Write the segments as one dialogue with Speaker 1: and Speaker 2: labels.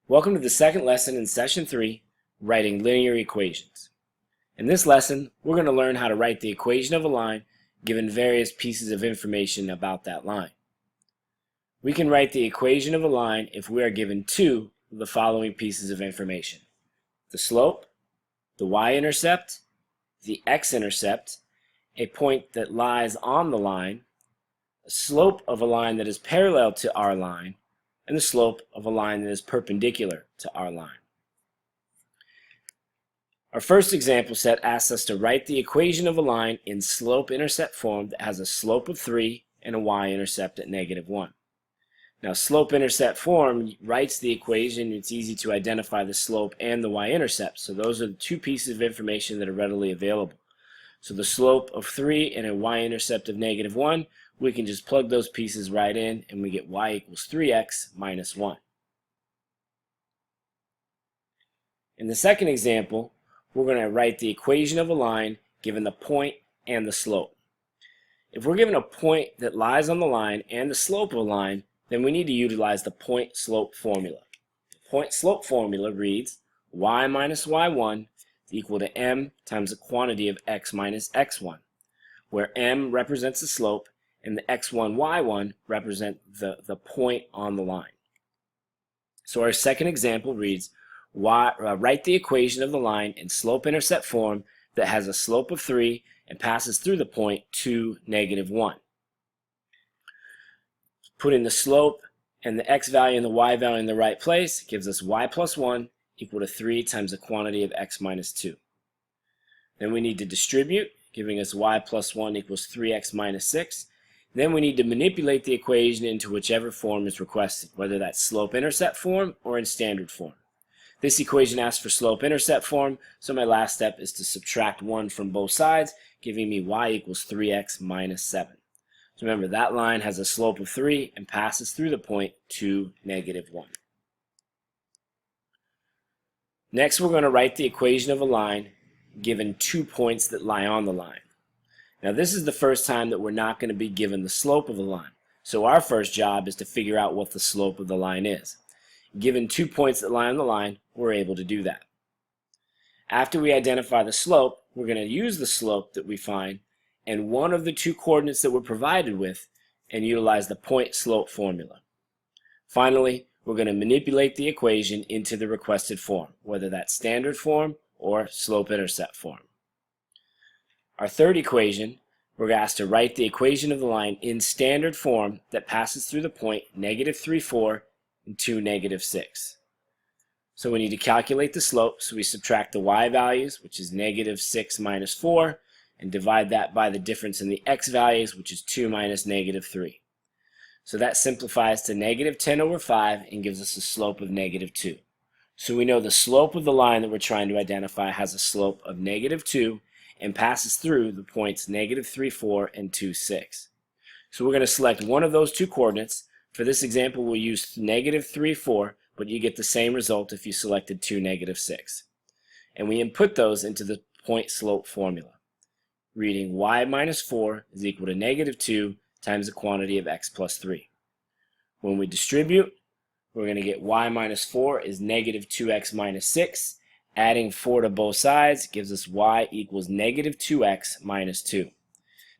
Speaker 1: Welcome to the second lesson in Session 3, Writing Linear Equations. In this lesson, we're going to learn how to write the equation of a line given various pieces of information about that line. We can write the equation of a line if we are given two of the following pieces of information: the slope, the y-intercept, the x-intercept, a point that lies on the line, a slope of a line that is parallel to our line, and the slope of a line that is perpendicular to our line. Our first example set asks us to write the equation of a line in slope-intercept form that has a slope of 3 and a y-intercept at -1. Now, slope-intercept form writes the equation. It's easy to identify the slope and the y-intercept, so those are the two pieces of information that are readily available. So the slope of 3 and a y-intercept of -1, we can just plug those pieces right in and we get y equals 3x minus 1. In the second example, we're going to write the equation of a line given the point and the slope. If we're given a point that lies on the line and the slope of a line, then we need to utilize the point-slope formula. The point-slope formula reads y minus y1 equal to m times the quantity of x minus x1, where m represents the slope and the x1, y1 represent the point on the line. So our second example reads, write the equation of the line in slope-intercept form that has a slope of 3 and passes through the point 2, -1. Putting the slope and the x value and the y value in the right place gives us y plus 1 equal to 3 times the quantity of x minus 2. Then we need to distribute, giving us y plus 1 equals 3x minus 6. Then we need to manipulate the equation into whichever form is requested, whether that's slope-intercept form or in standard form. This equation asks for slope-intercept form, so my last step is to subtract 1 from both sides, giving me y equals 3x minus 7. So remember, that line has a slope of 3 and passes through the point 2, -1. Next, we're going to write the equation of a line given 2 points that lie on the line. Now, this is the first time that we're not going to be given the slope of the line. So our first job is to figure out what the slope of the line is. Given 2 points that lie on the line, we're able to do that. After we identify the slope, we're going to use the slope that we find and one of the two coordinates that we're provided with and utilize the point-slope formula. Finally, we're going to manipulate the equation into the requested form, whether that's standard form or slope-intercept form. Our third equation, we're asked to write the equation of the line in standard form that passes through the point -3, 4 and 2, -6. So we need to calculate the slope, so we subtract the y values, which is -6 minus 4, and divide that by the difference in the x values, which is 2 minus -3. So that simplifies to -10/5 and gives us a slope of -2. So we know the slope of the line that we're trying to identify has a slope of -2 and passes through the points -3, 4 and 2, 6. So we're going to select one of those two coordinates. For this example, we'll use -3, 4, but you get the same result if you selected 2, -6. And we input those into the point-slope formula, reading y minus 4 is equal to -2 times the quantity of x plus 3. When we distribute, we're going to get y minus 4 is -2x minus 6. Adding 4 to both sides gives us y equals -2x minus 2.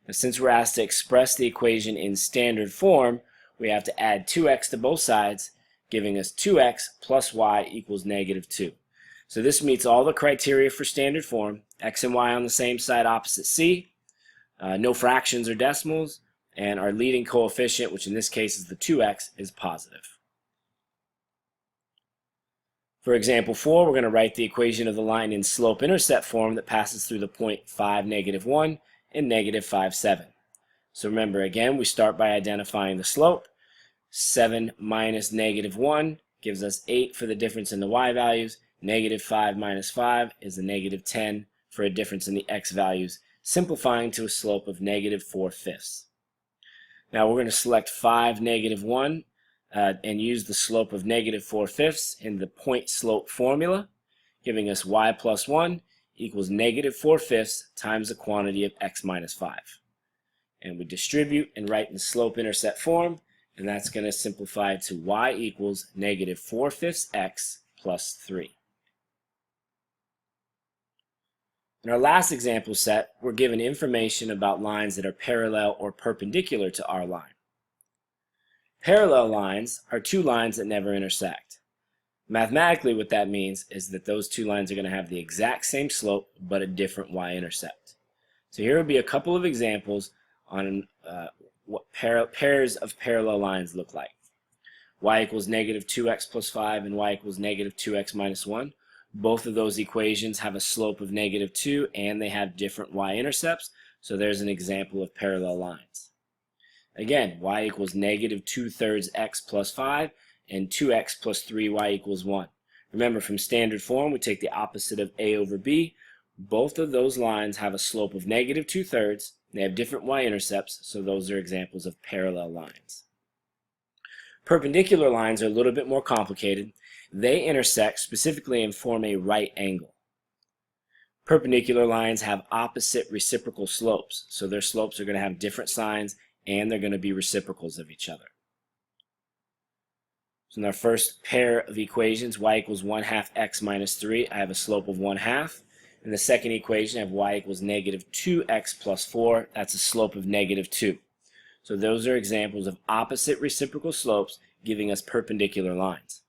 Speaker 1: Now, since we're asked to express the equation in standard form, we have to add 2x to both sides, giving us 2x plus y equals -2. So this meets all the criteria for standard form: x and y on the same side opposite c, no fractions or decimals, and our leading coefficient, which in this case is the 2x, is positive. For example 4, we're going to write the equation of the line in slope-intercept form that passes through the point 5, -1 and -5, 7. So remember, again, we start by identifying the slope. 7 minus -1 gives us 8 for the difference in the y values. -5 minus 5 is a -10 for a difference in the x values, simplifying to a slope of -4/5. Now we're going to select 5, -1, and use the slope of -4/5 in the point-slope formula, giving us y plus 1 equals -4/5 times the quantity of x minus 5. And we distribute and write in slope-intercept form, and that's going to simplify to y equals negative 4/5 x plus 3. In our last example set, we're given information about lines that are parallel or perpendicular to our line. Parallel lines are two lines that never intersect. Mathematically, what that means is that those two lines are going to have the exact same slope but a different y-intercept. So here will be a couple of examples on what pairs of parallel lines look like. Y equals negative 2x plus 5 and y equals negative 2x minus 1. Both of those equations have a slope of negative 2 and they have different y-intercepts, so there's an example of parallel lines. Again, y equals negative 2/3 x plus 5 and 2x plus 3y equals 1. Remember, from standard form, we take the opposite of a over b. Both of those lines have a slope of negative 2/3. They have different y-intercepts, so those are examples of parallel lines. Perpendicular lines are a little bit more complicated. They intersect specifically and form a right angle. Perpendicular lines have opposite reciprocal slopes, so their slopes are going to have different signs and they're going to be reciprocals of each other. So in our first pair of equations, y equals 1/2 x minus 3, I have a slope of 1/2. In the second equation, I have y equals negative 2x plus 4, that's a slope of negative 2. So those are examples of opposite reciprocal slopes giving us perpendicular lines.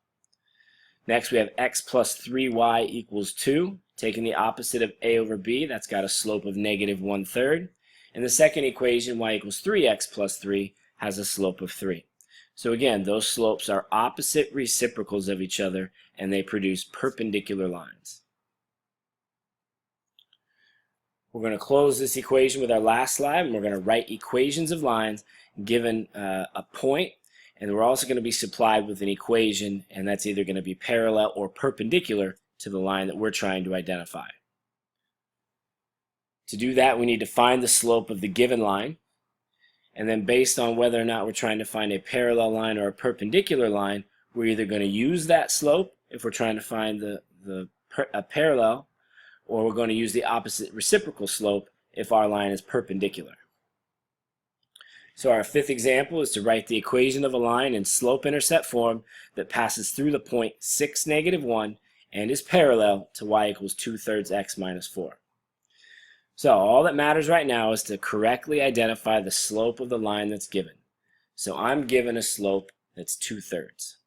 Speaker 1: Next, we have x plus 3y equals 2. Taking the opposite of a over b, that's got a slope of negative 1/3. In the second equation, y equals 3x plus 3 has a slope of 3. So again, those slopes are opposite reciprocals of each other, and they produce perpendicular lines. We're going to close this equation with our last slide, and we're going to write equations of lines given a point. And we're also going to be supplied with an equation, and that's either going to be parallel or perpendicular to the line that we're trying to identify. To do that, we need to find the slope of the given line, and then based on whether or not we're trying to find a parallel line or a perpendicular line, we're either going to use that slope if we're trying to find a parallel, or we're going to use the opposite reciprocal slope if our line is perpendicular. So our fifth example is to write the equation of a line in slope-intercept form that passes through the point 6, negative 1 and is parallel to y equals 2/3 x minus 4. So all that matters right now is to correctly identify the slope of the line that's given. So I'm given a slope that's 2/3.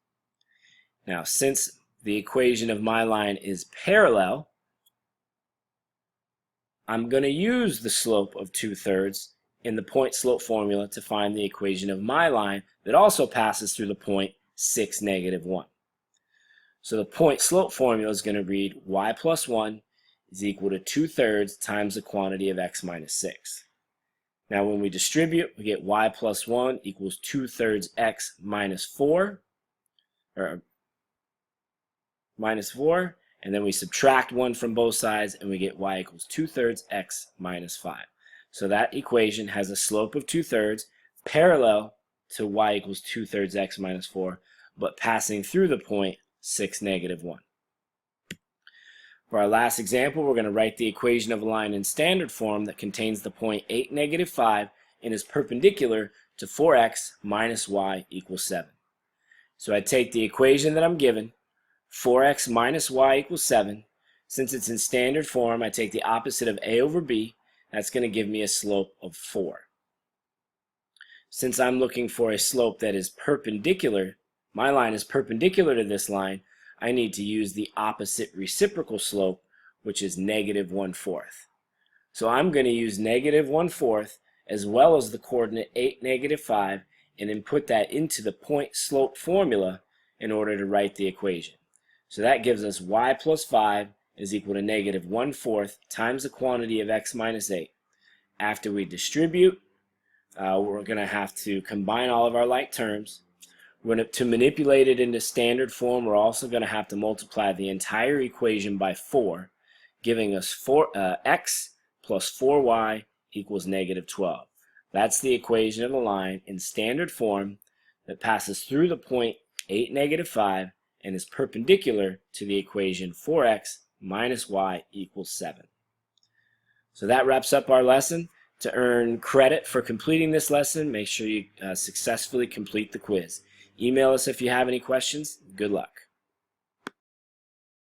Speaker 1: Now, since the equation of my line is parallel, I'm going to use the slope of 2/3 in the point slope formula to find the equation of my line that also passes through the point 6, negative 1. So the point slope formula is going to read y plus 1 is equal to 2/3 times the quantity of x minus 6. Now when we distribute, we get y plus 1 equals 2/3 x minus 4, and then we subtract 1 from both sides and we get y equals 2/3 x minus 5. So that equation has a slope of 2/3 parallel to y equals 2/3 x minus 4, but passing through the point 6, negative 1. For our last example, we're going to write the equation of a line in standard form that contains the point 8, negative 5 and is perpendicular to 4x minus y equals 7. So I take the equation that I'm given, 4x minus y equals 7. Since it's in standard form, I take the opposite of a over b. That's going to give me a slope of 4. Since I'm looking for a slope that is perpendicular, my line is perpendicular to this line, I need to use the opposite reciprocal slope, which is negative 1/4. So I'm going to use negative 1/4 as well as the coordinate 8, negative 5, and then put that into the point slope formula in order to write the equation. So that gives us y plus 5 is equal to negative 1/4 times the quantity of x minus 8. After we distribute, we're going to have to combine all of our like terms. To manipulate it into standard form, we're also going to have to multiply the entire equation by 4, giving us x plus 4y equals negative 12. That's the equation of a line in standard form that passes through the point 8, negative 5 and is perpendicular to the equation 4x minus y equals 7. So that wraps up our lesson. To earn credit for completing this lesson, make sure you successfully complete the quiz. Email us if you have any questions. Good luck.